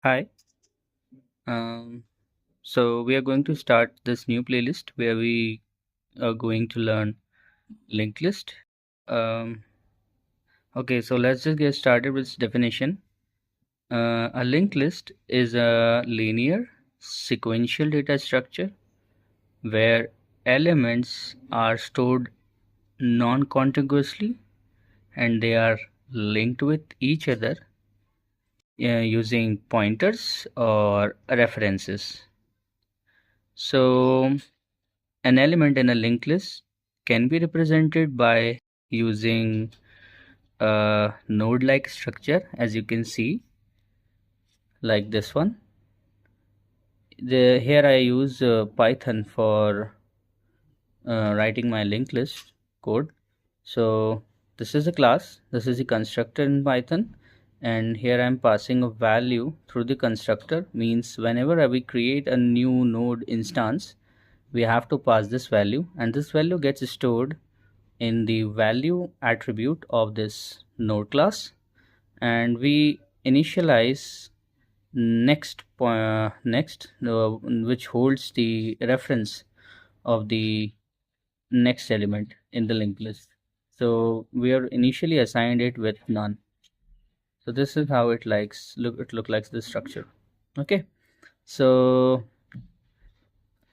Hi. Um, so we are going to start this new playlist where we are going to learn linked list. Um, okay, so let's just get started with its definition. A linked list is a linear sequential data structure where elements are stored non-contiguously and they are linked with each other using pointers or references. So an element in a linked list can be represented by using a node-like structure, as you can see, like this one. Here I use Python for writing my linked list code. So this is a class, this is the constructor in Python, and here I'm passing a value through the constructor. Means whenever we create a new node instance, we have to pass this value, and this value gets stored in the value attribute of this node class, and we initialize which holds the reference of the next element in the linked list. So we are initially assigned it with none. So this is how it look like the structure. Okay, so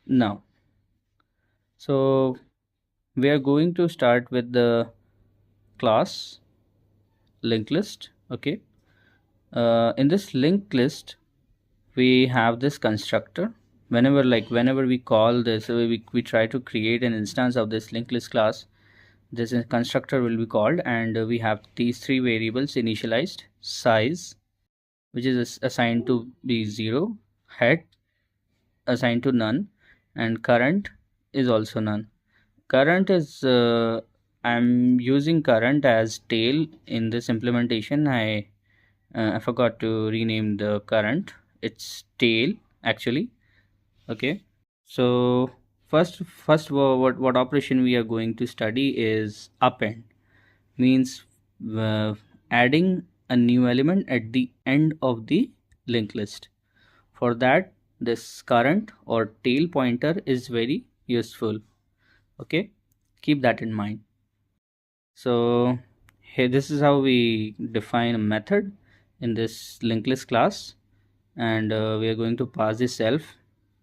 now so we are going to start with the class linked list. Okay, in this linked list we have this constructor. Whenever we call this, we try to create an instance of this linked list class, this constructor will be called, and we have these three variables initialized: size, which is assigned to be 0, head assigned to none, and current is also none. Current is I'm using current as tail in this implementation. I forgot to rename the current. It's tail actually. Okay. So first what operation we are going to study is append. Means adding a new element at the end of the linked list. For that, this current or tail pointer is very useful. Okay, keep that in mind. So here, this is how we define a method in this linked list class, and we are going to pass the self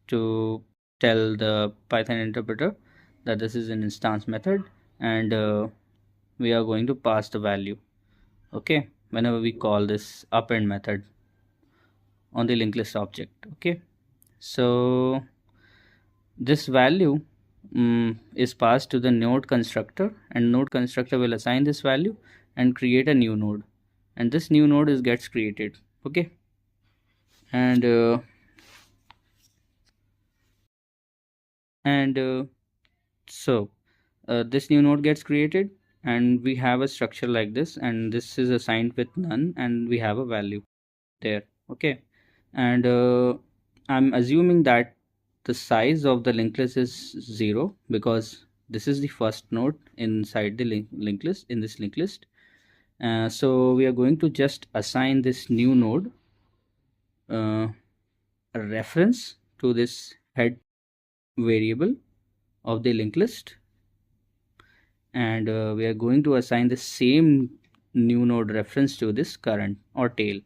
to tell the Python interpreter that this is an instance method, and we are going to pass the value. Okay, whenever we call this append method on the linked list object. Okay, so this value is passed to the node constructor, and node constructor will assign this value and create a new node, and this new node gets created. Okay, and and so this new node gets created, and we have a structure like this, and this is assigned with none, and we have a value there. Okay, and I'm assuming that the size of the linked list is 0 because this is the first node inside the linked list in this linked list. So we are going to just assign this new node a reference to this head variable of the linked list, and we are going to assign the same new node reference to this current or tail.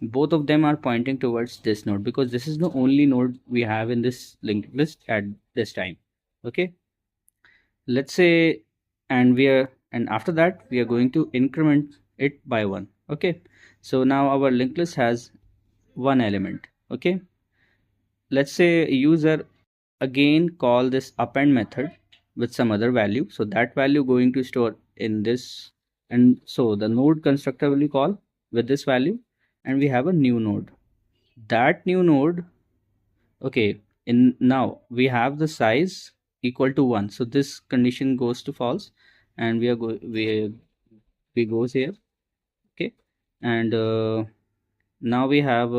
Both of them are pointing towards this node because this is the only node we have in this linked list at this time. Okay, let's say, and after that we are going to increment it by 1. Okay, so now our linked list has one element. Okay, let's say user again call this append method with some other value, so that value going to store in this, and so the node constructor will be called with this value, and we have a new node. That new node, okay, in now we have the size equal to 1, so this condition goes to false, and we goes here. Okay, and now we have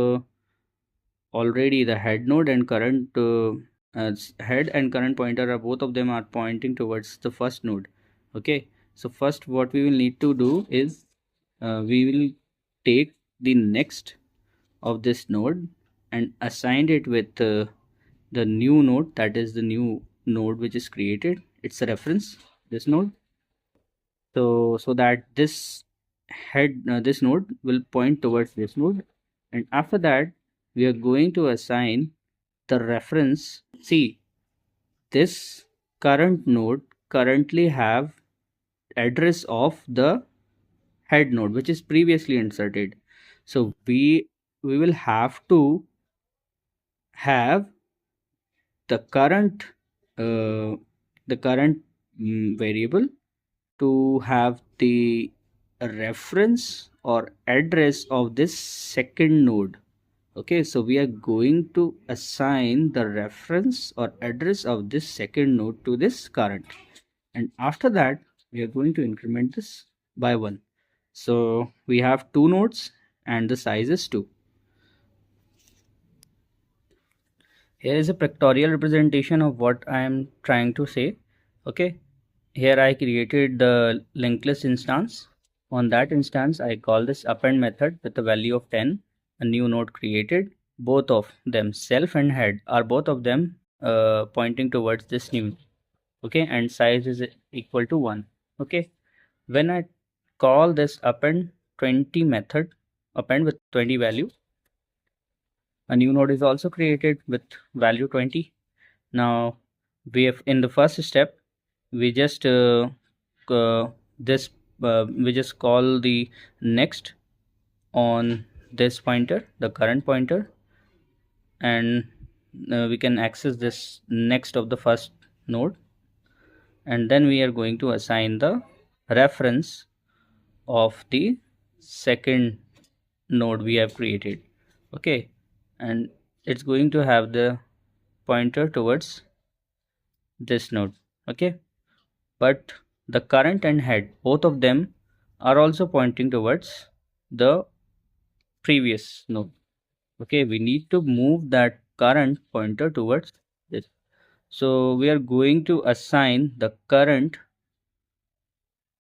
already the head node and current head and current pointer are both of them are pointing towards the first node. Okay, so first what we will need to do is we will take the next of this node and assigned it with the new node, that is the new node which is created. It's a reference, this node. So that this this node will point towards this node, and after that we are going to assign the reference. See, this current node currently have address of the head node which is previously inserted. So we will have to have the current uh, variable to have the reference or address of this second node. Okay, so we are going to assign the reference or address of this second node to this current, and after that we are going to increment this by 1. So we have two nodes and the size is 2. Here is a pictorial representation of what I am trying to say. Okay, here I created the linked list instance. On that instance I call this append method with a value of 10, a new node created. Both of them, self and head, are both of them pointing towards this new. Okay, and size is equal to 1. Okay, when I call this append 20 method, append with 20 value, a new node is also created with value 20. Now we have, in the first step, we just we just call the next on this pointer, the current pointer, and we can access this next of the first node, and then we are going to assign the reference of the second node we have created. Okay, and it's going to have the pointer towards this node. Okay, but the current and head, both of them are also pointing towards the previous node. Okay, we need to move that current pointer towards this. So we are going to assign the current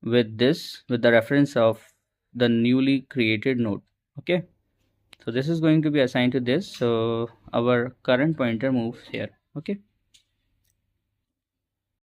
with this, with the reference of the newly created node. Okay, so this is going to be assigned to this, so our current pointer moves here. Okay,